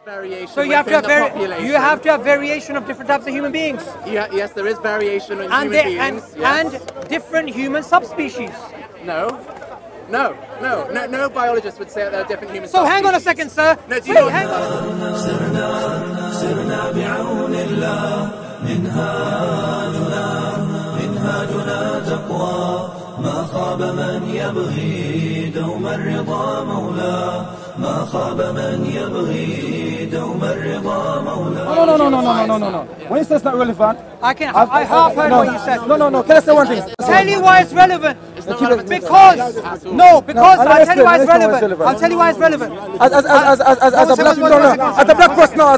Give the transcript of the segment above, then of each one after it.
Variation so you have to have variation of different types of human beings. Yeah, yes, there is variation in human beings. And different human subspecies. No biologist would say that there are different human subspecies. So hang on a second, sir. No, wait, hang on. ما خاب من يبغي دوم الرضا مولاه ما خاب من يبغي دوم الرضا مولاه. No. When you say it's not relevant, I half heard what you said. No. Can I say one thing? Tell you why it's relevant. It's not relevant because I'll tell you why it's relevant. I'll tell you why it's relevant. As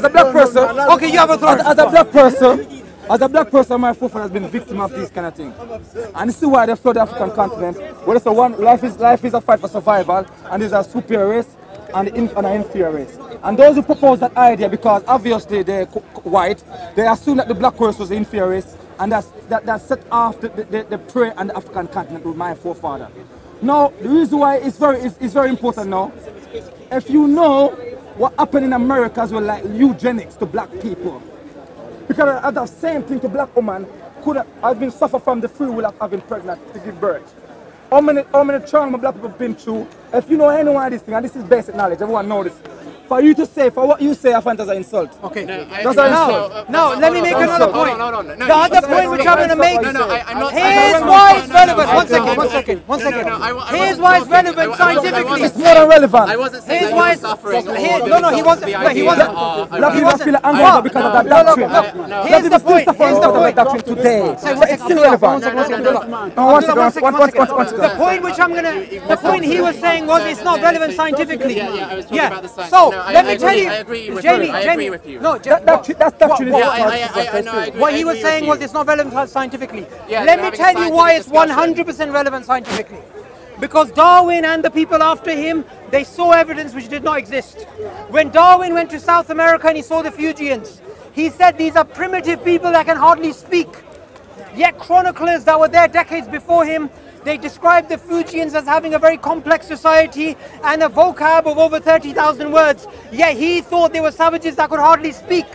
a black person. Okay, you have authority. As a black person, my forefather has been victim of these kind of things. And this is why they flood the African continent. Well, it's life is a fight for survival, and there's a superior race and an inferior race. And those who propose that idea, because obviously they're white, they assume that the black race was the inferior race, and that set off the prey on the African continent with my forefather. Now, the reason why it's very important now, if you know what happened in America as well, like eugenics to black people. Because the same thing to black woman could have been suffer from the free will of having pregnant to give birth. How many trauma black people have been through? If you know anyone of this thing, and this is basic knowledge, everyone knows this. For you to say, for what you say, I find that's an insult. Okay. That's an insult. No, let me make another point. No. The other point which I'm going to make. I'm not. Here's why it's relevant. One second. Here's why it's relevant scientifically. It's more than relevant. I wasn't saying that you were suffering. No, he wasn't. Black people feel angry because of that doctrine. Here's the point. Today. It's still relevant. The point which the point he was saying was it's not relevant scientifically. Yeah, I was talking about the science. So let me tell you, I agree with Jamie, you. I agree with you. No, that's doctrine. What he was saying was it's not relevant scientifically. Let me tell you why it's 100% relevant scientifically. Because Darwin and the people after him, they saw evidence which did not exist. When Darwin went to South America and he saw the Fuegians, he said these are primitive people that can hardly speak. Yet chroniclers that were there decades before him, they described the Fuegians as having a very complex society and a vocab of over 30,000 words. Yet he thought they were savages that could hardly speak.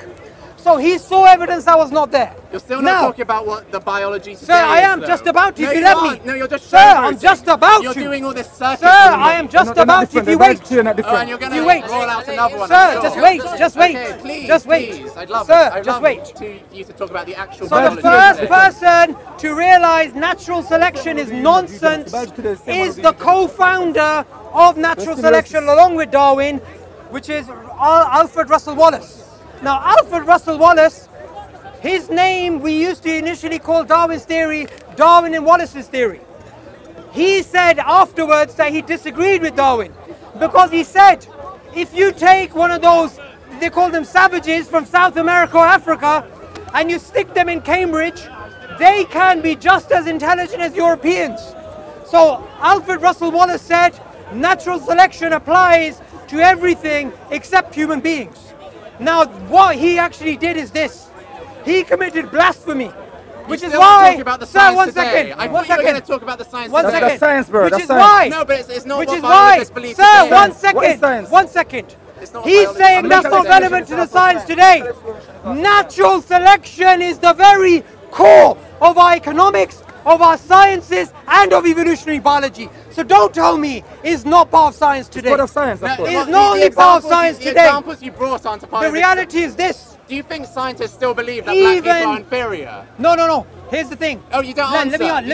So he saw evidence that was not there. You're still not talking about what the biology today Sir, I am is, just about to, no, if you let me. No, you're just Sir, I'm just about You're to. doing all this circuit. Sir, I am just about to, if you wait. And you're going to roll out another one. Sir, just wait. Okay, please, just wait. Please. I'd love Sir, I'd just love wait. You to talk about the actual So biology. the first person to realize natural selection is nonsense is the co-founder of natural selection along with Darwin, which is Alfred Russel Wallace. Now, Alfred Russel Wallace, his name we used to initially call Darwin's theory, Darwin and Wallace's theory. He said afterwards that he disagreed with Darwin because he said, if you take one of those, they call them savages from South America or Africa, and you stick them in Cambridge, they can be just as intelligent as Europeans. So Alfred Russel Wallace said, natural selection applies to everything except human beings. Now, what he actually did is this. He committed blasphemy, which is why... Sir, one second. I thought you were going to talk about the science today. That's science, bro. Which is why... No, but it's not which what is why... believe Sir, today. one second. He's saying that's not relevant to the science today. Natural selection is the very core of our economics, of our sciences, and of evolutionary biology. So don't tell me it's not part of science today. It's part of science, of course. It's not only part of science today. The examples you brought aren't a part of it. The reality is this. Do you think scientists still believe that black people are inferior? No. Here's the thing. Oh, you don't answer. Let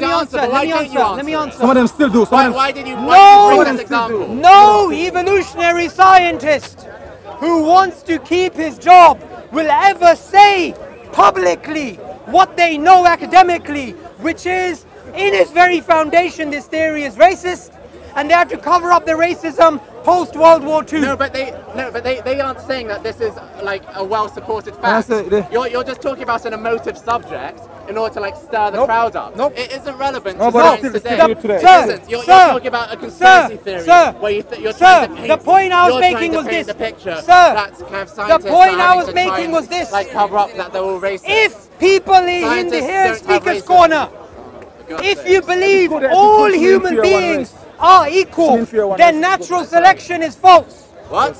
me answer. Some of them still do. Why did you bring this example? No evolutionary scientist who wants to keep his job will ever say publicly what they know academically, which is, in its very foundation, this theory is racist, and they have to cover up the racism post World War II. No, but they aren't saying that this is like a well-supported fact. You're just talking about an emotive subject in order to like stir the crowd up. It isn't relevant to science today. You're talking about a conspiracy theory where you're trying to paint. The point I was making was this. The picture The point I was making was this. Like cover up that they're all racist. If people in the here speakers corner, if you believe all human beings are equal, then natural selection is false. What?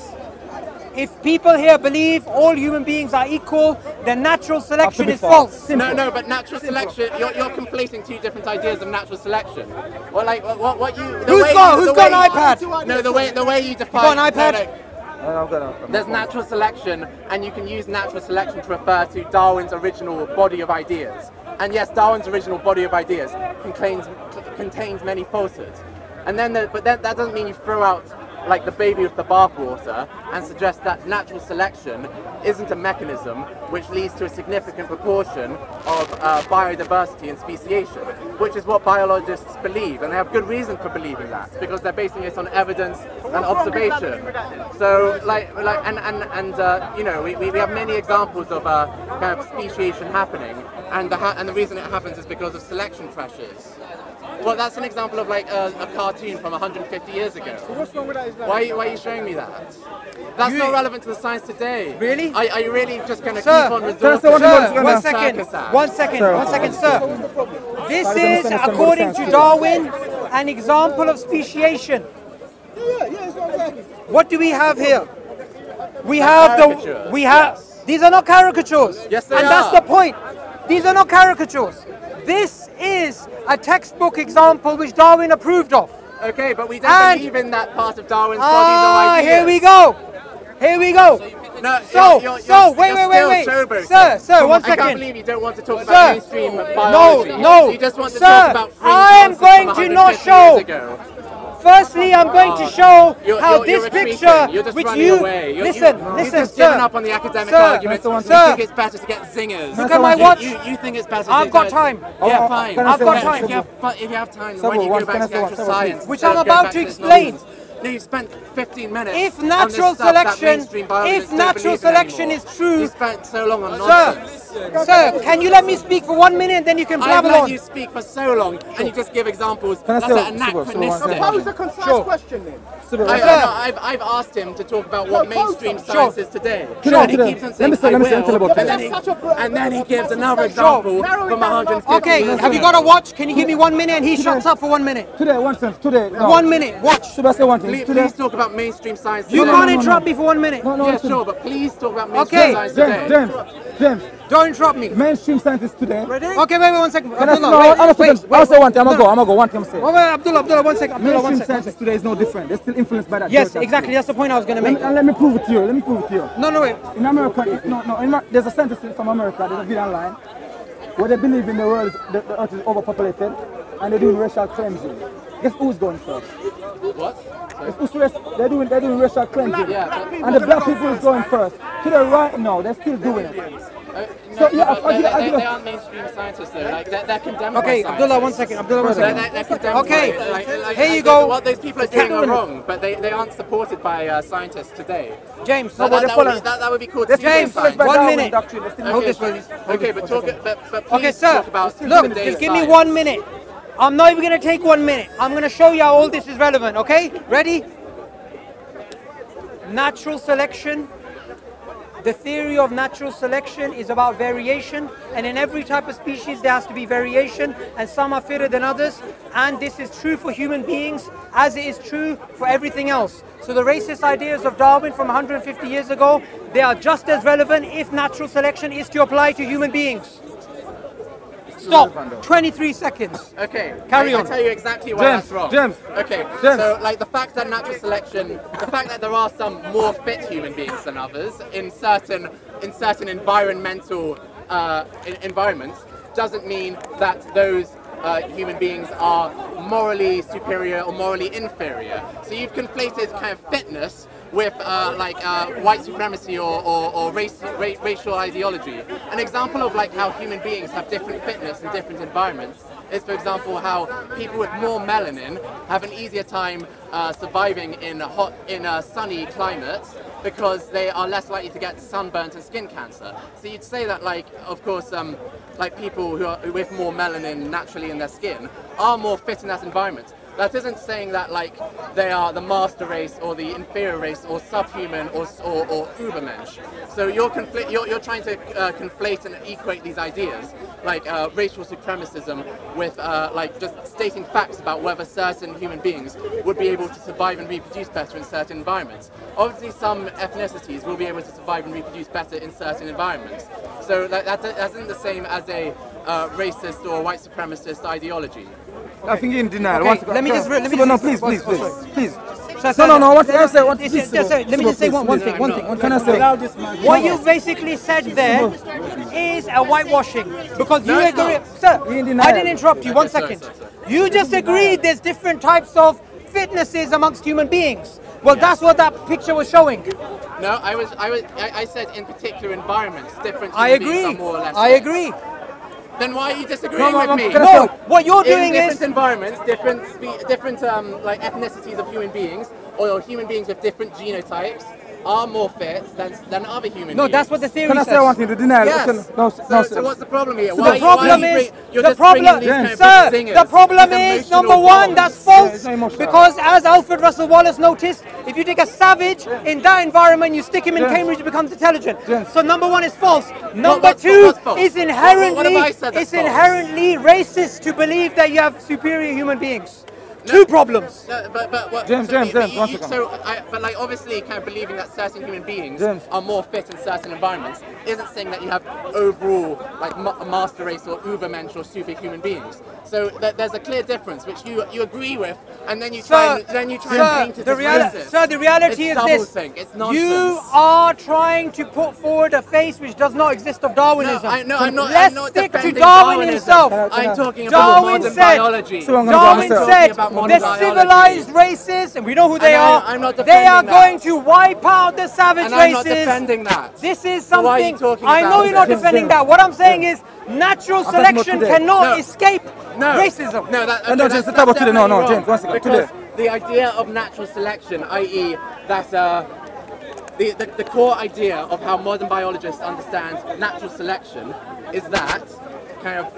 If people here believe all human beings are equal, then natural selection is false. No, but natural selection, you're conflating two different ideas of natural selection. Well, like, what you... Who's got an iPad? No, the way you define... You got an iPad? There's natural selection, and you can use natural selection to refer to Darwin's original body of ideas. And yes, Darwin's original body of ideas contains many falsehoods. And then, but that doesn't mean you throw out like the baby with the bathwater and suggest that natural selection isn't a mechanism which leads to a significant proportion of biodiversity and speciation, which is what biologists believe, and they have good reason for believing that because they're basing it on evidence and observation. So, you know, we have many examples of kind of speciation happening, and the reason it happens is because of selection pressures. Well, that's an example of like a cartoon from 150 years ago. So what's wrong with that? Why are you showing me that? That's not relevant to the science today. Really? Are you really just going to keep on resorting sir, to one second, sir. This is, according to Darwin, an example of speciation. What do we have here? We have these are not caricatures. Yes, they are. And that's the point. These are not caricatures. This is a textbook example which Darwin approved of. Okay, but we don't believe in that part of Darwin's bodies of ideas. Here we go. Here we go. Wait. Sir, one second. I can't believe you don't want to talk about mainstream biology. No. You just want to talk about free I am going to not show. Firstly, I'm going to show how this picture, which you listen, you've just given up on the academic argument. You think it's better to get zingers. Look at my watch. You think it's better. I've got time. Yeah, fine. I've got time. If you have time, why don't you go back to the actual science, which I'm about to explain. No, you spent 15 minutes. If natural selection is true, you spent so long on nonsense. Sir, can you let me speak for 1 minute and then you can blabber on? I've let you speak for so long and you just give examples. That's anachronistic. Pose a concise question then. I've asked him to talk about what mainstream science is today. And he keeps on saying, and then he gives another example from 150 Okay, have you got a watch? Can you give me 1 minute and he shuts up for 1 minute? Today, 1 minute, watch. Should I say one thing? Please talk about mainstream science today. You can't interrupt me for 1 minute. Yeah, sure, but please talk about mainstream science today. James, don't interrupt me. Mainstream scientists today. Ready? Okay, wait 1 second. Wait. I'll say one thing. I'm gonna go. One thing I'm saying. Wait, Abdullah, 1 second. Mainstream scientists today is no different. They're still influenced by that. Yes, exactly. That's the point I was gonna make. And let me prove it to you. No, wait. In America, there's a scientist from America. There's a video online where they believe in the world, the earth is overpopulated, and they're doing racial cleansing. Guess who's going first? What? They're doing racial cleansing. Yeah, and the black people is going first. Today, right now, they're still doing it. They aren't mainstream scientists though. Like they're condemned. Okay, Abdullah, 1 second. They're condemned. Okay, here you go. What those people are doing are wrong, but they aren't supported by scientists today. James, that would be called James, 1 minute. Hold this, please. Okay, but please okay, sir. Talk about Look, just give me 1 minute. I'm not even going to take 1 minute. I'm going to show you how all this is relevant, okay? Ready? Natural selection. The theory of natural selection is about variation, and in every type of species there has to be variation, and some are fitter than others, and this is true for human beings as it is true for everything else. So the racist ideas of Darwin from 150 years ago, they are just as relevant if natural selection is to apply to human beings. Stop. 23 seconds. Okay. Carry on. I'll tell you exactly why that's wrong. James. Okay. So, like the fact that natural selection, the fact that there are some more fit human beings than others in certain environmental environments, doesn't mean that those human beings are morally superior or morally inferior. So you've conflated kind of fitness with white supremacy or racial ideology. An example of like how human beings have different fitness in different environments is, for example, how people with more melanin have an easier time surviving in sunny climates because they are less likely to get sunburnt and skin cancer. So you'd say that, like, of course, like people who are with more melanin naturally in their skin are more fit in that environment. That isn't saying that like they are the master race or the inferior race or subhuman or Ubermensch. So you're trying to conflate and equate these ideas. like racial supremacism with like just stating facts about whether certain human beings would be able to survive and reproduce better in certain environments. Obviously, some ethnicities will be able to survive and reproduce better in certain environments. So like, that isn't the same as a racist or white supremacist ideology. I think you're in denial. Okay, let me just please. No, let me just say one thing. What can I say? What you basically said there is a whitewashing, because you agree, sir. I didn't interrupt you. 1 second. You just agreed there's different types of fitnesses amongst human beings. Well, that's what that picture was showing. No, I said in particular environments, different. I agree. Are more or less I agree. Then why are you disagreeing with me? No, what you're doing in different is environments, different like ethnicities of human beings, or human beings with different genotypes are more fit than other human beings. No, that's what the theory says. Can I say one thing? The denial. Yes. So what's the problem here? So the problem is, the problem is, number one, that's false. Because as Alfred Russel Wallace noticed, if you take a savage in that environment, you stick him in Cambridge, he becomes intelligent. So number one is false. Number two is inherently racist to believe that you have superior human beings. Two problems. No, but James, one second. But like obviously, kind of believing that certain human beings are more fit in certain environments isn't saying that you have overall like master race or ubermensch or superhuman beings. So there's a clear difference, which you agree with, and then you try and paint it as racist. Sir, the reality is this: it's nonsense. you are trying to put forward a face which does not exist of Darwinism. No, I'm not. Let's stick to Darwin himself. I'm talking about modern biology. Darwin said the civilized races, and we know who they are. They are going to wipe out the savage races. I'm not defending that. This is something. I know you're not defending that. What I'm saying is, natural selection cannot escape racism. James, one second. Because the idea of natural selection, i.e. that the core idea of how modern biologists understand natural selection is that kind of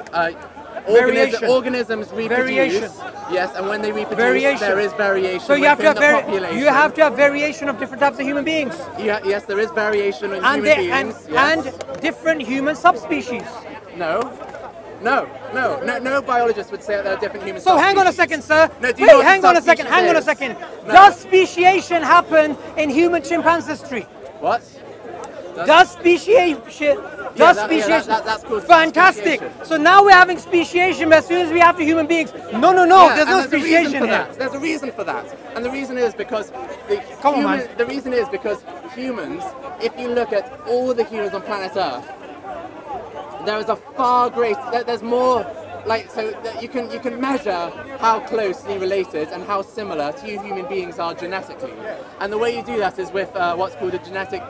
organisms reproduce. Yes, and when they reproduce, there is variation. So you have to have variation of different types of human beings. Yes, there is variation in human beings. And different human subspecies. No biologist would say that there are different human subspecies. So hang on a second, sir. Hang on a second. Does speciation happen in human chimpanzee? What? Does speciation? That's called fantastic. Speciation. So now we're having speciation, but as soon as we have the human beings, no, there's no speciation here. There's a reason for that, and the reason is because humans, if you look at all the humans on planet Earth, there is a far greater. There's more. Like, so that you can measure how closely related and how similar two human beings are genetically, and the way you do that is with what's called a genetic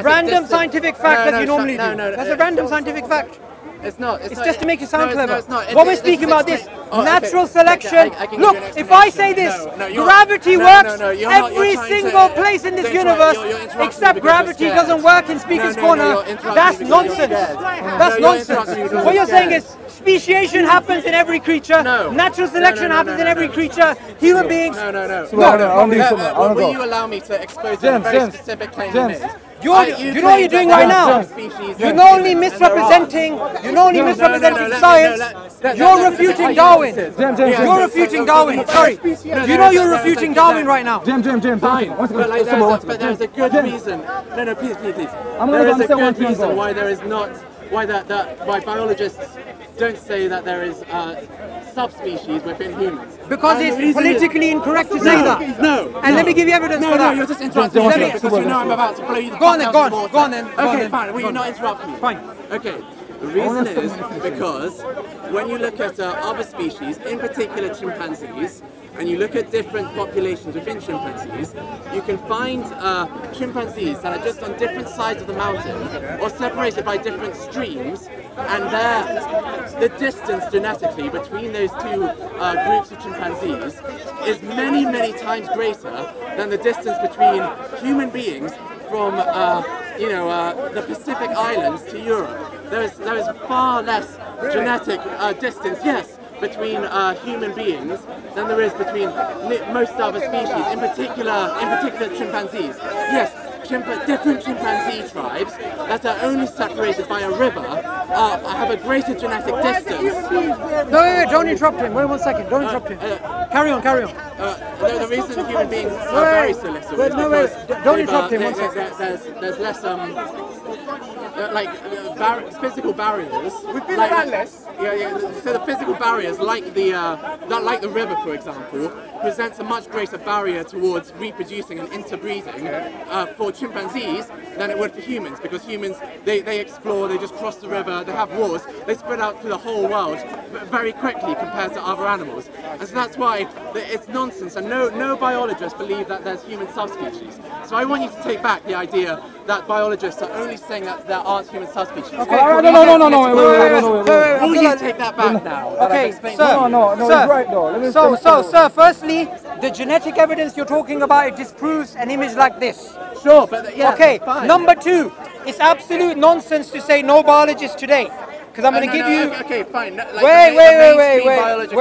random scientific fact that you normally do. That's a random scientific fact. It's not. It's just to make you sound clever. No, it's not. What we're speaking about this natural selection. Look, if I say this, gravity works every single place in this universe, except gravity doesn't work in Speaker's Corner. That's nonsense. That's nonsense. What you're saying is speciation happens in every creature. Natural selection happens in every creature. Human beings. Will you allow me to expose a very specific claim you made? You know what you're doing right now? You're not only misrepresenting science, you're refuting Darwin. You're refuting Darwin. Sorry. You know you're refuting Darwin right now. James. Fine. But there's a good reason. No, please. There is a good reason why there is not, why biologists don't say that there is subspecies within humans. Because it's politically incorrect to say that. And let me give you evidence for that. No, you're just interrupting me because you know I'm about to blow you the Go on then. Okay, fine. Will you not interrupt me? Fine. Okay. The reason is because when you look at other species, in particular chimpanzees, and you look at different populations within chimpanzees, you can find chimpanzees that are just on different sides of the mountain or separated by different streams, and the distance genetically between those two groups of chimpanzees is many times greater than the distance between human beings from the Pacific Islands to Europe. There is far less genetic distance, yes, between human beings than there is between most other species, in particular chimpanzees. Yes, different chimpanzee tribes that are only separated by a river have a greater genetic distance. No, don't interrupt him. Wait 1 second. Don't interrupt him. Carry on, carry on. The reason human beings are very silicious is because don't interrupt him. 1 second. There's less physical barriers. We've been like less. Yeah. So the physical barriers, like the river, for example, presents a much greater barrier towards reproducing and interbreeding for chimpanzees than it would for humans, because humans they explore, they just cross the river, they have wars, they spread out through the whole world very quickly compared to other animals, and so that's why it's nonsense, and no biologists believe that there's human subspecies. So I want you to take back the idea that biologists are only saying that there aren't human subspecies. Okay. No. Will you take that back now? Okay, sir. No, it's right though. So, sir, firstly, the genetic evidence you're talking about, it disproves an image like this. Sure, but yeah. Okay, fine. number 2, it's absolute nonsense to say no biologist today. Because I'm going to give you... Okay, fine.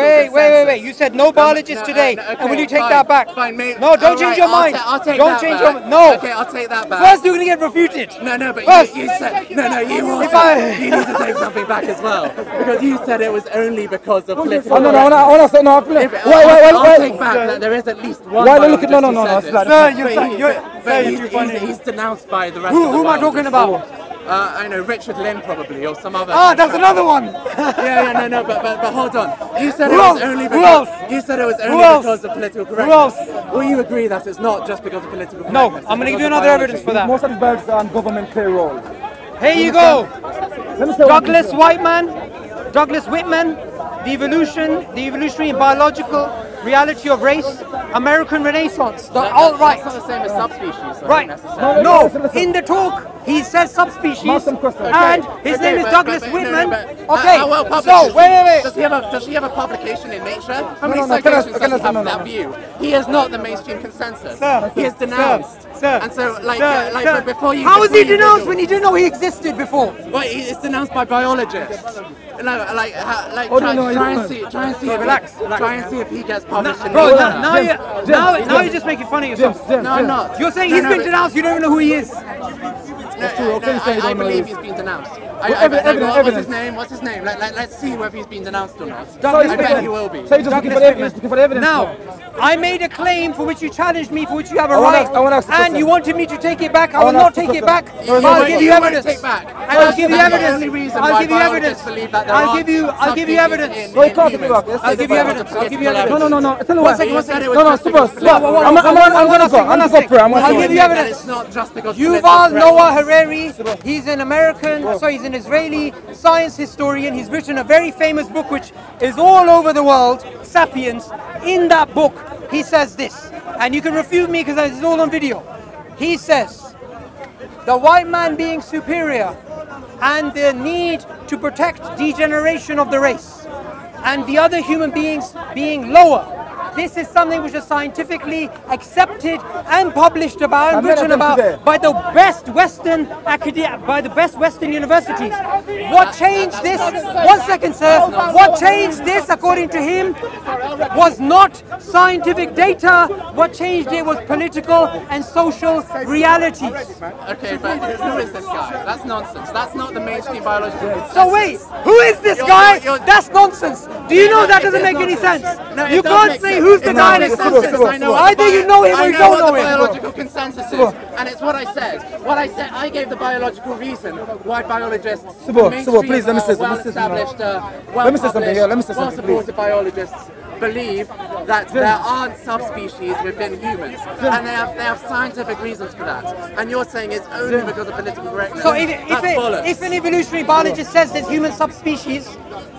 Wait. You said no biologist today. And will you take that back? Fine, no, don't change your mind. Don't change your mind. No. Okay, I'll take that back. First, you're going to get refuted. No, but you said... No, you also... You need to take something back as well. Because you said it was only because of political... I'll take back that there is at least one biologist Sir, he's denounced by the rest of the world. Who am I talking about? I know, Richard Lynn probably, or some other... Ah, that's another one! No, but hold on. You said it was only because of political correctness. Will you agree that it's not just because of political correctness? No, I'm going to give you another evidence for that. Most of the birds are on government payroll. Here you go! Douglas Whitman, The Evolutionary and Biological Reality of Race, American Renaissance, the alt-right. That's not the same as subspecies, right? No, in the talk he says subspecies, and his name is Douglas Whitman. So wait. Does he have a publication in Nature? How many citations does he have for that view? He is not the mainstream consensus. He is denounced. And so, but before you... How was he denounced when he didn't know he existed before? Well, he's denounced by biologists. Try and see if he gets published in Bro, now you're just making fun of yourself. No, I'm not. You're saying he's been denounced, you don't even know who he is. I believe he's been denounced. What's his name? Let's see whether he's been denounced or not. I bet he will be. So you're just looking for the evidence? Now, I made a claim for which you challenged me, for which you have a right, and you wanted me to take it back. I will not take it back. I'll give you evidence. I'll give you evidence. I'll give you evidence. I'll give you evidence. No, you can't give me back. I'll give you evidence. I'll give you evidence. No. Tell me 1 second. No, Subboor. I'm gonna go. I'll give you evidence. Yuval Noah Harari, he's an he's an Israeli science historian. He's written a very famous book which is all over the world, Sapiens. In that book, he says this, and you can refute me because it's all on video. He says, the white man being superior and the need to protect degeneration of the race, and the other human beings being lower. This is something which is scientifically accepted and published about and written about by the best Western universities. What changed this? 1 second, sir. What changed this, according to him, was not scientific data. What changed it was political and social realities. Okay, but who is this guy? That's nonsense. That's not the mainstream biological consensus. So wait, who is this guy? That's nonsense. Do you know that doesn't make any sense? You can't say who's the guy that's nonsense. Either you know him or you don't know him. I know what the biological consensus is, and it's what I said. I gave the biological reason why biologists, Subboor, please, let me say well-supported biologists believe that there aren't subspecies within humans, and they have scientific reasons for that. And you're saying it's only because of political correctness. So if an evolutionary biologist says there's human subspecies,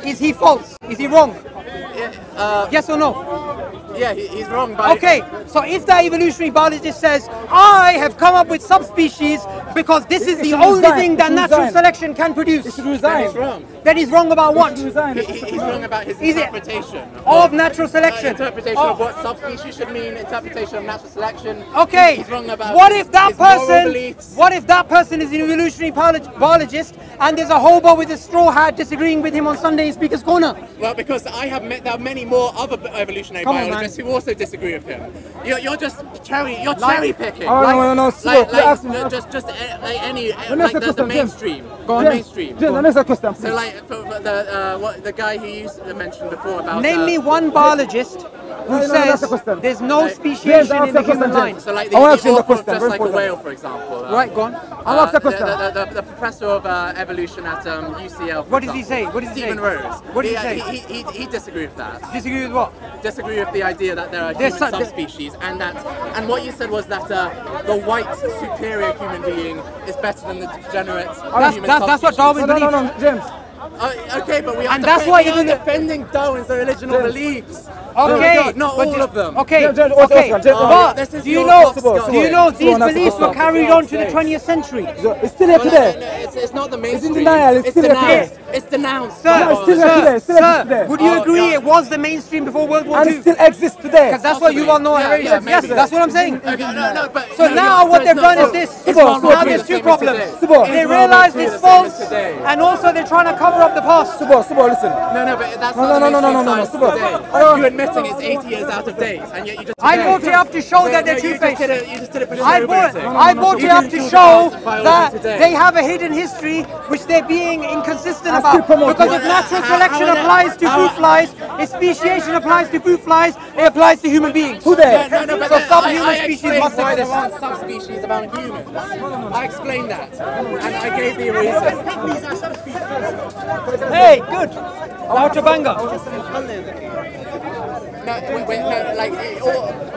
is he false? Is he wrong? Yes or no? Yeah, he's wrong. But okay, so if that evolutionary biologist says, I have come up with subspecies because this is the only thing that natural selection can produce, then he's wrong. Then he's wrong about what? He's wrong about his interpretation of natural selection. Interpretation of what subspecies should mean, interpretation of natural selection. Okay. He's wrong about what if that person? What if that person is an evolutionary biologist and there's a hobo with a straw hat disagreeing with him on Sunday in Speaker's Corner? Well, because I have met there are many more other evolutionary biologists who also disagree with him. You're just cherry picking. Oh, no, just like any like the mainstream. Go on, mainstream. Let me ask a question. So like for the guy who you mentioned before about. Name me one biologist who says there's no speciation in the human line. So like the author of Just Like a Whale, for example. Right, go on. I'll ask the question. The professor of evolution at UCL. What does he say? What does he say? Stephen Rose. What did he say? He disagreed with that. Disagree with what? Disagree with the idea that there are human subspecies, and what you said was that the white superior human being is better than the degenerate human subspecies. That's what Darwin believes. No, James. Okay, but we are defending Darwin's original beliefs. Okay, not all of them. Okay, but do you know these beliefs were carried on to the 20th century? It's still here today. It's not the mainstream. It's in denial. It's still denounced. It's denounced. Sir, would you agree it was the mainstream before World War II? And it still exists today. Because that's what you all know. Yes, that's what I'm saying. Okay, so now what they've done is this. Now there's two problems. They realize it's false, and also they're trying to cover up the past. Subboor, listen. No, but that's not the mainstream science today. You're admitting it's 80 years out of date, and yet you just. I brought it up to show that they're two-faced. You just did it for I brought it up to show that they have a hidden history which they're being inconsistent about. Because if natural selection applies to fruit flies, if speciation applies to fruit flies, it applies to human beings. Who there? So subhuman species must exist. Subspecies about humans. I explained that, and I gave the reason. Hey, good. Lauterbanga.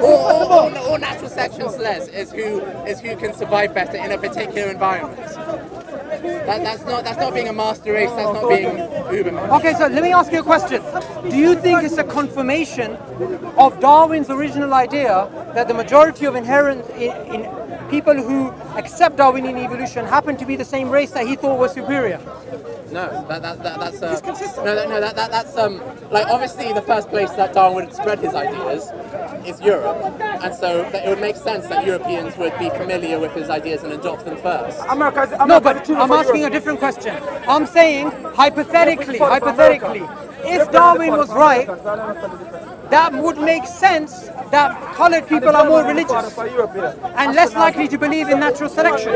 All natural selection says is who can survive better in a particular environment. That's not being a master race. That's not being Uberman. Okay, so let me ask you a question. Do you think it's a confirmation of Darwin's original idea that the majority of inherent in people who accept Darwinian evolution happen to be the same race that he thought was superior? No, that's consistent. No, that's like obviously the first place that Darwin would spread his ideas is Europe, and so it would make sense that Europeans would be familiar with his ideas and adopt them first. No, but I'm asking a different question. I'm saying hypothetically, if Darwin was right, that would make sense that coloured people are more religious and less likely to believe in natural selection.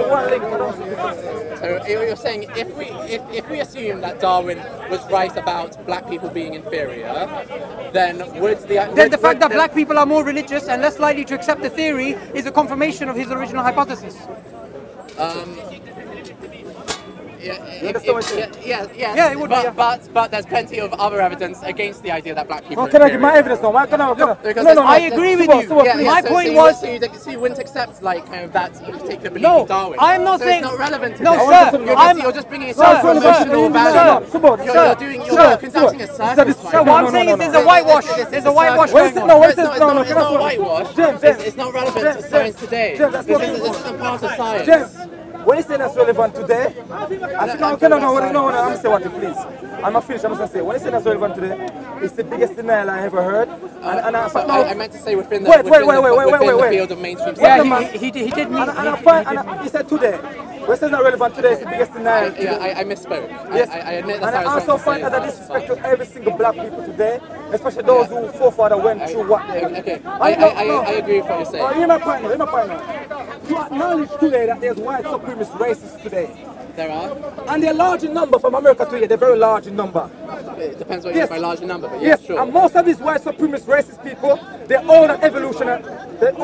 So you're saying if we assume that Darwin was right about black people being inferior, then the fact that black people are more religious and less likely to accept the theory is a confirmation of his original hypothesis. Yeah, it would be. But there's plenty of other evidence against the idea that black people. Can I give my evidence now? I agree with you. My point was, so you wouldn't accept like kind of that particular belief in Darwin. I'm not saying it's not relevant to no, this. sir. You're just bringing it up for emotional value. You're conducting a circus. So what I'm saying is there's a whitewash. There's a whitewash going on. It's not whitewash. It's not relevant to science today. This isn't part of science. When you say that's relevant today, I think I'm going to say what you please. I'm not finished, I'm just going to say, when you say that's relevant today, it's the biggest denial I ever heard. I meant to say within the field of mainstream science. Yeah, he did mean. And he said today. When it's not relevant today, it's the biggest denial. I misspoke. Yes. I admit that's how I was also find that disrespect to every single black people today, especially those who forefather went through what they. Okay, I agree with what you're saying. Hear my point now. You acknowledge today that there's white supremacist racists today. There are? And they're large in number from America to here, they're very large in number. It depends what you mean by large in number, but yes, sure. And most of these white supremacist racist people, they own an evolutionary, the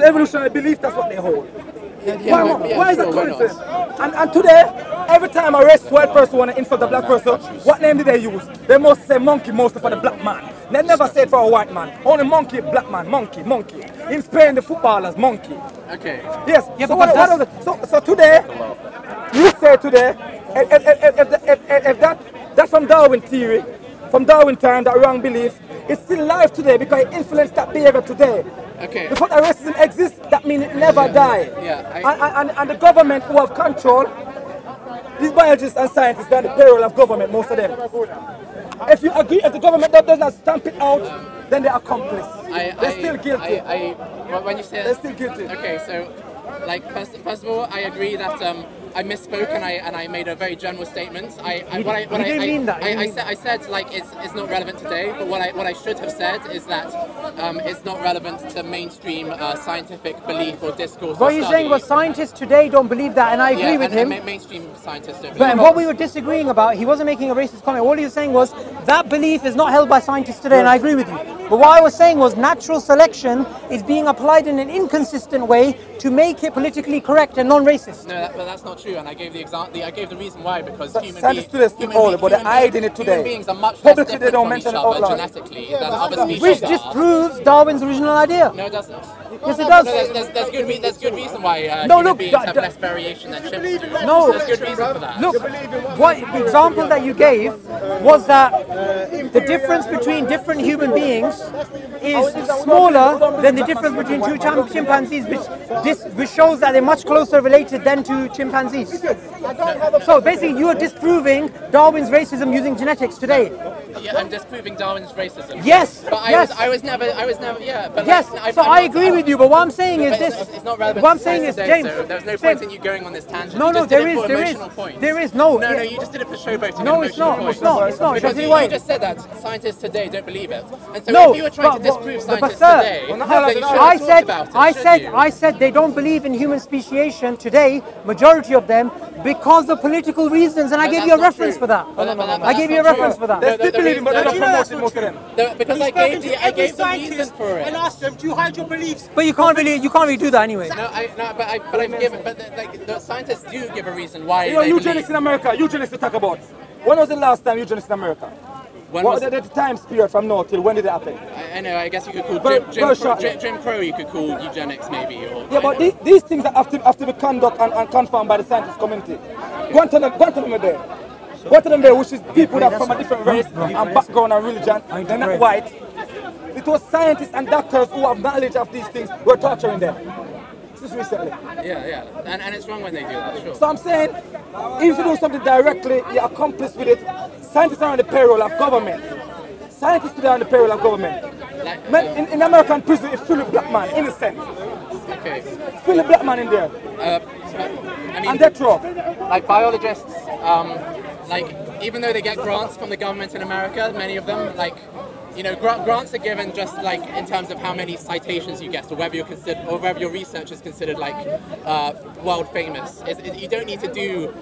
evolutionary belief, that's what they hold. Why is that coincidence? And today, every time a racist white person want to insult a black person, what name do they use? They must say monkey mostly for the black man. They never say it for a white man. Only monkey, black man, monkey. In Spain, the footballers, monkey. Okay. Yes. Yeah, so today, you say today, if that's from Darwin theory, from Darwin time, that wrong belief, it's still alive today because it influenced that behavior today. Okay. The fact that racism exists, that means it never died. Yeah. And the government who have control these biologists and scientists are on the payroll of government, most of them. If you agree, if the government does not stamp it out, then they're accomplice. They're still guilty. When you say they're still guilty. Okay, so like first of all, I agree that I misspoke and I made a very general statement. I said like it's not relevant today, but what I should have said is that it's not relevant to mainstream scientific belief or discourse. What you're saying was scientists today don't believe that, and I agree with him. Mainstream scientists don't believe But what we were disagreeing about, he wasn't making a racist comment. All he was saying was that belief is not held by scientists today, and I agree with you. But what I was saying was natural selection is being applied in an inconsistent way to make it politically correct and non-racist. No, but that's not true, and I gave the example. I gave the reason why, because human beings are much less different from each other genetically than other species. Which disproves Darwin's original idea. No, it doesn't. Yes, it does. There's good reason why human beings have less variation than chimps do. No, there's good reason for that. Look, the example that you gave was that the difference between different human beings is smaller than the difference between two chimpanzees, which shows that they're much closer related than to chimpanzees. So basically, you are disproving Darwin's racism using genetics today. Yeah, I'm disproving Darwin's racism. Yes. But I was never. Yeah. But yes. Like, so I agree with you. But what I'm saying is this. It's not relevant. What I'm saying is, today, James. So there's no point in you going on this tangent. No, there is. No, you just did it for showboating. No, it's not. It's not. Because you just said that scientists today don't believe it. And so if you were trying to disprove scientists today, then you should have talked about it. I said they don't believe in human speciation today, majority of them, because of political reasons, and I gave you a reference for that. I gave you a reference for that. They still believe, but they're not promoting most of them. Because I gave the reason for it. And asked them, do you hide your beliefs? But you can't really do that anyway. But I've given. But the scientists do give a reason why. You know, eugenics in America. Eugenics to talk about. When was the last time eugenics in America? What was the time period from now till when did it happen? I know. I guess you could call Jim Crow. You could call eugenics maybe. Or, yeah, but these things have to be conducted and confirmed by the scientist community. Guantanamo Bay. Guantanamo Bay, which is people that are from a different race and background and religion. They're not white. It was scientists and doctors who have knowledge of these things who were torturing them. This is recently. Yeah. And it's wrong when they do that, sure. So I'm saying, if you do something directly, you're accomplice with it. Scientists are on the payroll of government. Scientists today are on the payroll of government. In American prison, it's full of black man, innocent. Okay. It's full of black man in there. I mean, and death row. Like biologists, like even though they get grants from the government in America, many of them, like, you know, grants are given just like in terms of how many citations you get, or whether whether your research is considered like world famous. You don't need to do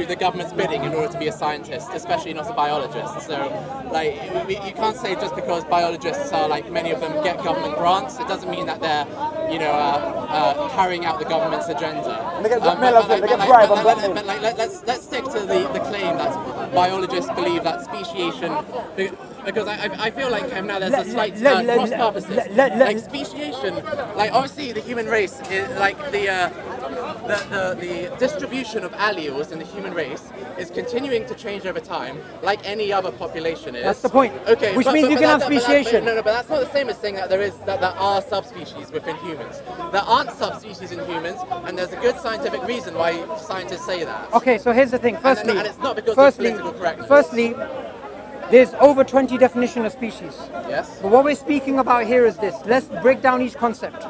the government's bidding in order to be a scientist, especially not a biologist. So, like, you can't say just because biologists are like many of them get government grants, it doesn't mean that they're, you know, carrying out the government's agenda. And they get bribed and blackmailed. But like, let's stick to the claim that biologists believe that speciation. Because I feel like now there's a slight cross purposes. Like speciation, like obviously the human race is like the distribution of alleles in the human race is continuing to change over time, like any other population is. That's the point. Okay, which means you can have speciation. But that's not the same as saying that there are subspecies within humans. There aren't subspecies in humans, and there's a good scientific reason why scientists say that. Okay, so here's the thing. Firstly, and it's not because of political correctness. Firstly, there's over 20 definitions of species. Yes. But what we're speaking about here is this. Let's break down each concept.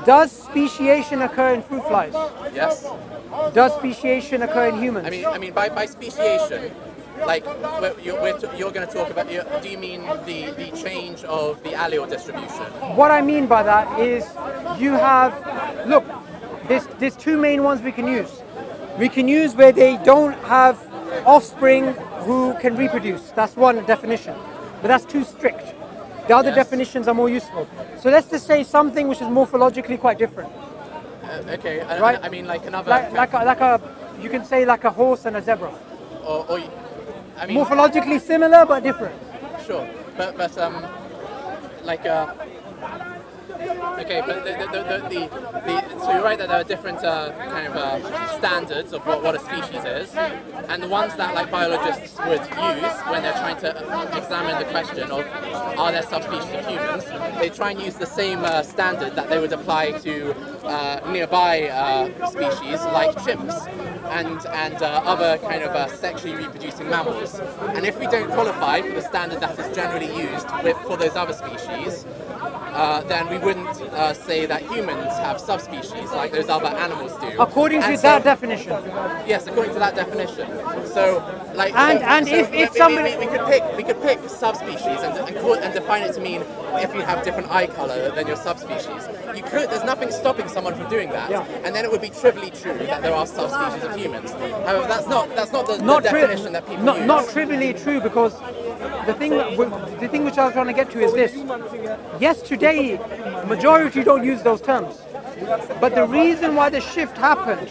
Does speciation occur in fruit flies? Yes. Does speciation occur in humans? I mean by speciation, like you're going to talk about. Do you mean the change of the allele distribution? What I mean by that is you have, look, there's two main ones we can use. We can use where they don't have offspring who can reproduce. That's one definition, but that's too strict. The other definitions are more useful. So let's just say something which is morphologically quite different. Okay, right? I mean like another... Like a, you can say like a horse and a zebra. Or I mean... Morphologically similar but different. Sure, but like Okay, but so you're right that there are different kind of standards of what a species is, and the ones that like biologists would use when they're trying to examine the question of are there subspecies of humans, they try and use the same standard that they would apply to nearby species like chimps and other kind of sexually reproducing mammals. And if we don't qualify for the standard that is generally used for those other species, then we wouldn't say that humans have subspecies like those other animals do. According to that definition. Yes, according to that definition. So, like, if somebody we could pick subspecies and define it to mean if you have different eye color than your subspecies. You could. There's nothing stopping someone from doing that, and then it would be trivially true that there are subspecies of humans. However, that's not the definition that people use. Not trivially true, because the thing which I was trying to get to is this. Yes, today, majority don't use those terms. But the reason why the shift happened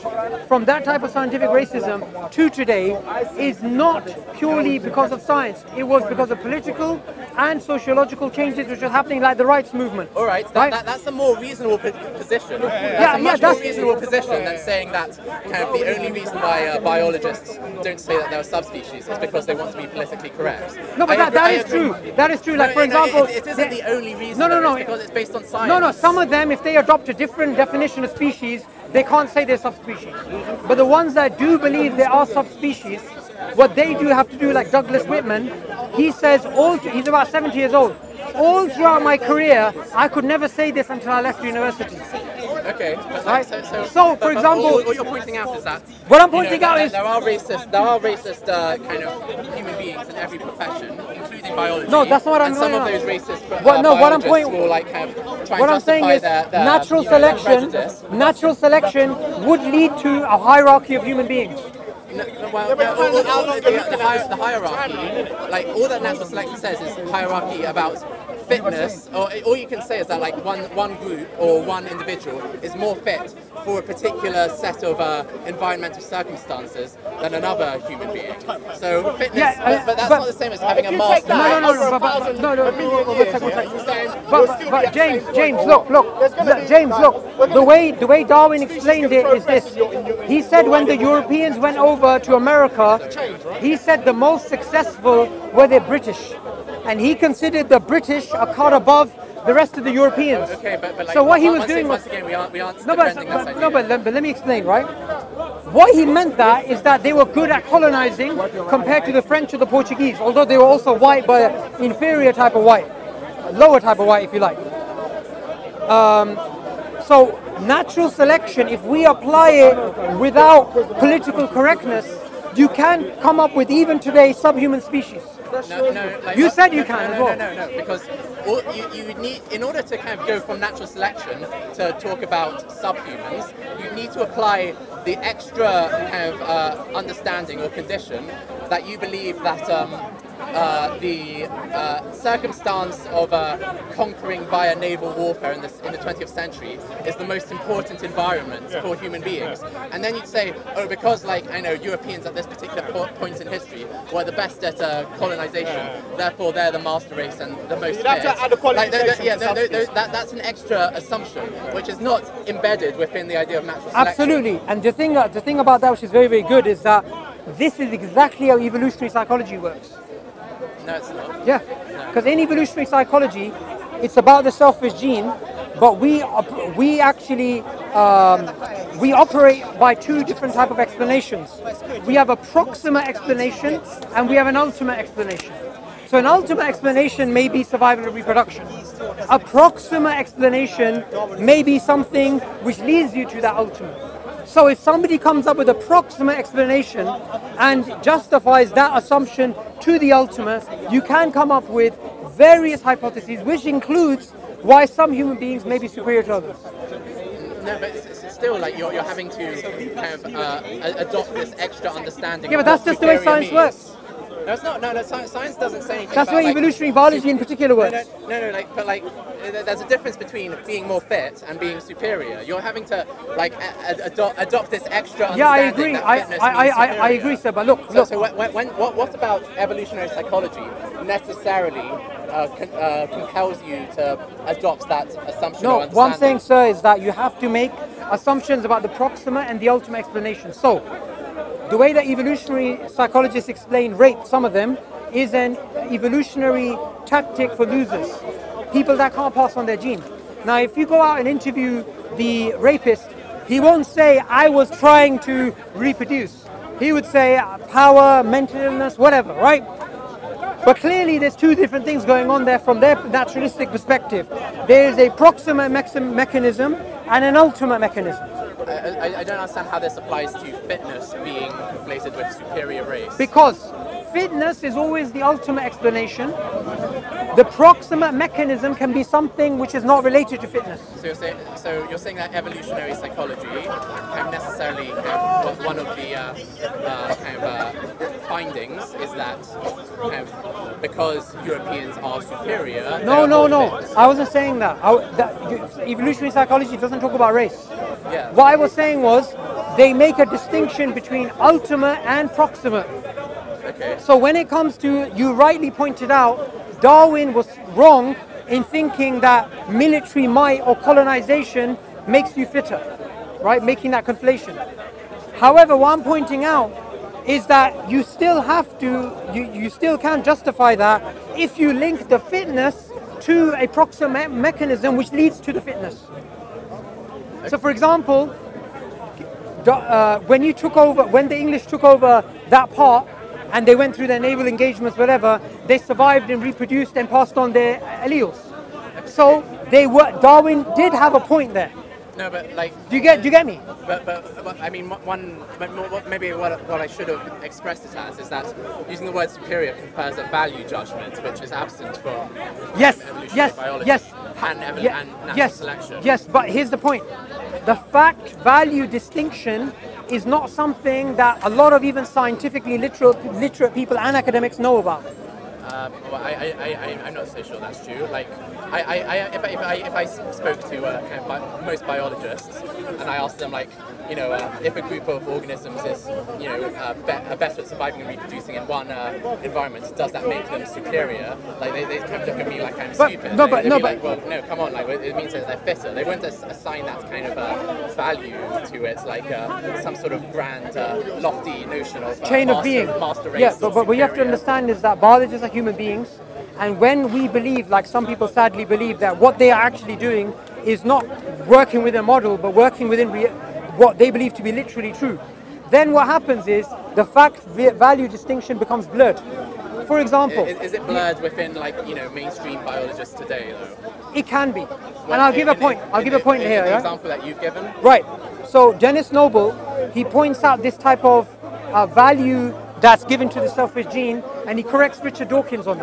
from that type of scientific racism to today is not purely because of science. It was because of political and sociological changes which were happening, like the rights movement. All right, that's a more reasonable position. That's a much more reasonable position than saying that kind of the only reason why biologists don't say that there are subspecies is because they want to be politically correct. No, but that is true. That is true. Like, for example, it isn't the only reason. No. It's because it's based on science. No. Some of them, if they adopt a different definition of species, they can't say they're subspecies. But the ones that do believe there are subspecies, what they do have to do, like Douglas Whitman, he says, he's about 70 years old. All throughout my career, I could never say this until I left university. Okay, but right? So for example, what you're pointing out is that what I'm pointing out is there are racist kind of human beings in every profession, including biology. No, that's not what I'm saying. saying. Some of those racist what I'm pointing, will like kind of try what and I'm saying is their natural selection would lead to a hierarchy of human beings. Well, the hierarchy, like all that natural selection says is hierarchy about fitness, or all you can say is that like one group or one individual is more fit for a particular set of environmental circumstances than another human being. So fitness, but that's not the same as having a master. But James, look. The way Darwin explained it is this. He said when the Europeans went over to America, he said the most successful were the British. And he considered the British a cut above the rest of the Europeans. Okay, but like, so what he was doing was... Once again, we aren't but let me explain, right? What he meant that is that they were good at colonizing compared to the French or the Portuguese, although they were also white, but inferior type of white, lower type of white, if you like. So natural selection, if we apply it without political correctness, you can come up with, even today, subhuman species. You said you can as well. No, because you need, in order to kind of go from natural selection to talk about subhumans, you need to apply the extra kind of understanding or condition that you believe that the circumstance of conquering via naval warfare in the 20th century is the most important environment for human beings. And then you'd say, oh, because like I know Europeans at this particular point in history were the best at colonization, therefore they're the master race and the most fit. That's an extra assumption which is not embedded within the idea of natural selection. Absolutely, and the thing about that which is very, very good is that this is exactly how evolutionary psychology works. No, it's not. Yeah, because in evolutionary psychology, it's about the selfish gene, but we actually we operate by two different type of explanations. We have a proximate explanation and we have an ultimate explanation. So an ultimate explanation may be survival and reproduction. A proximate explanation may be something which leads you to that ultimate. So if somebody comes up with a proximate explanation and justifies that assumption to the ultimate, you can come up with various hypotheses, which includes why some human beings may be superior to others. No, but it's still like you're having to kind of adopt this extra understanding. Yeah, but that's just the way science works. No, it's not. No, science doesn't say anything. That's about, why evolutionary biology in particular works. No, but there's a difference between being more fit and being superior. You're having to like adopt this extra understanding. Yeah, I agree. I agree, sir. But look. So what about evolutionary psychology necessarily compels you to adopt that assumption or No, understanding. what I'm saying, sir, is that you have to make assumptions about the proxima and the ultimate explanation. So, the way that evolutionary psychologists explain rape, some of them, is an evolutionary tactic for losers. People that can't pass on their gene. Now, if you go out and interview the rapist, he won't say, I was trying to reproduce. He would say power, mental illness, whatever, right? But clearly there's two different things going on there from their naturalistic perspective. There is a proximate mechanism and an ultimate mechanism. I don't understand how this applies to fitness being conflated with superior race. Because fitness is always the ultimate explanation. The proximate mechanism can be something which is not related to fitness. So you're saying that evolutionary psychology can necessarily have one of the findings is that because Europeans are superior. No. I wasn't saying that. Evolutionary psychology doesn't talk about race. Yeah. What I was saying was they make a distinction between ultimate and proximate. Okay. So when it comes to, you rightly pointed out, Darwin was wrong in thinking that military might or colonization makes you fitter, right? Making that conflation. However, what I'm pointing out is that you still have to, you still can justify that if you link the fitness to a proximate mechanism which leads to the fitness. So for example, when the English took over that part, and they went through their naval engagements, whatever, they survived and reproduced and passed on their alleles. So Darwin did have a point there. No, but like. Do you get me? But I mean, maybe what I should have expressed it as is that using the word superior confers a value judgment, which is absent from evolutionary biology and natural selection. Yes, but here's the point: the fact-value distinction is not something that a lot of even scientifically literate people and academics know about. Well, I'm not so sure that's true. Like, if I spoke to most biologists and I asked them, like, you know, if a group of organisms is, you know, better at surviving and reproducing in one environment, does that make them superior? Like, they kind of look at me like I'm stupid. Like, well, no, come on, like, it means that they're fitter. They wouldn't assign that kind of value to it, like some sort of grand, lofty notion of chain of being. Master race. Yeah, but what you have to understand is that biologists are human beings, and when we believe, like some people sadly believe, that what they are actually doing is not working with a model, but working within what they believe to be literally true, then what happens is the fact-value distinction becomes blurred. For example, is it blurred within, like, you know, mainstream biologists today, though? It can be, and I'll give a point. I'll give a point here. The example that you've given. Right. So Dennis Noble, he points out this type of value that's given to the selfish gene, and he corrects Richard Dawkins on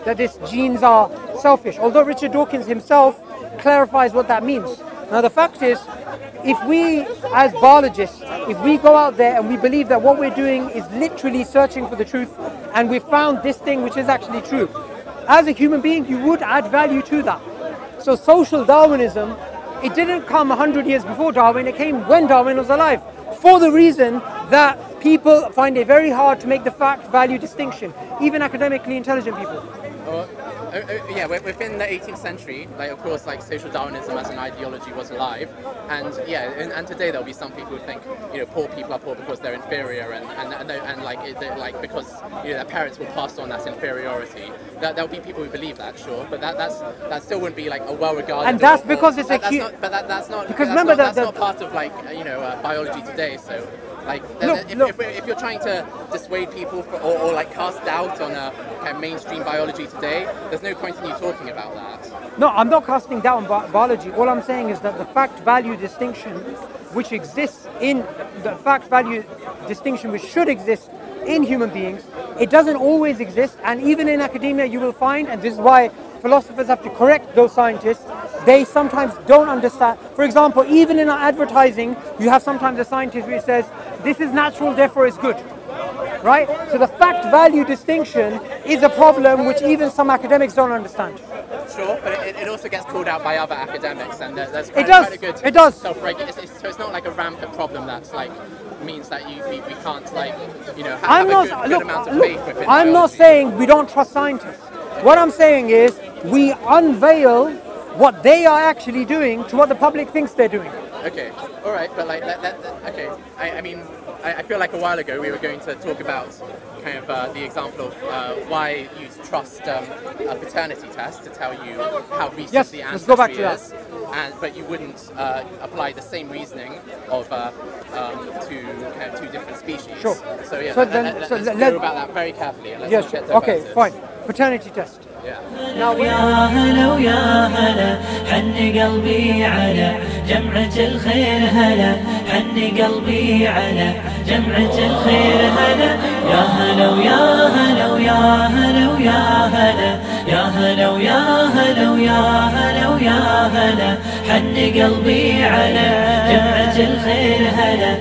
that these genes are selfish. Although Richard Dawkins himself clarifies what that means. Now the fact is, if we as biologists, if we go out there and we believe that what we're doing is literally searching for the truth, and we found this thing which is actually true, as a human being you would add value to that. So social Darwinism, it didn't come 100 years before Darwin, it came when Darwin was alive, for the reason that people find it very hard to make the fact-value distinction, even academically intelligent people. Yeah, within the 18th century, like, of course, like, social Darwinism as an ideology was alive, and yeah, and today there'll be some people who think, you know, poor people are poor because they're inferior, and like because, you know, their parents will pass on that inferiority. There'll be people who believe that, sure, but that still wouldn't be like a well-regarded. And that's because it's that's not part of, like, you know, biology today. So. Like, if you're trying to dissuade people or like cast doubt on kind of mainstream biology today, there's no point in you talking about that. No, I'm not casting doubt on biology. All I'm saying is that the fact-value distinction, which exists in the fact-value distinction, which should exist in human beings, it doesn't always exist, and even in academia you will find, and this is why philosophers have to correct those scientists, they sometimes don't understand. For example, even in our advertising, you have sometimes a scientist who says, this is natural, therefore it's good. Right? So the fact-value distinction is a problem which even some academics don't understand. Sure, but it also gets called out by other academics, and there's quite a good self-regulation. So it's not like a rampant problem that's like means that we can't, like, you know, I'm have not, a good amount of faith within I'm not biology. saying we don't trust scientists. What I'm saying is we unveil what they are actually doing to what the public thinks they're doing. Okay, all right, but like okay. I mean, I feel like a while ago we were going to talk about kind of the example of why you trust a paternity test to tell you how recent the let's go back ancestry to that. is, but you wouldn't apply the same reasoning of to kind of two different species. Sure. So yeah, So let's go about that very carefully. And let's yes. not get Okay. diverted. Fine. Paternity test. Yeah. Now we. يا هلا ويا هلا حن قلبي على جمعة الخير هلا حن قلبي على جمعة الخير هلا يا هلا ويا هلا ويا هلا ويا هلا يا هلا ويا هلا ويا هلا ويا هلا حن قلبي على جمعة الخير هلا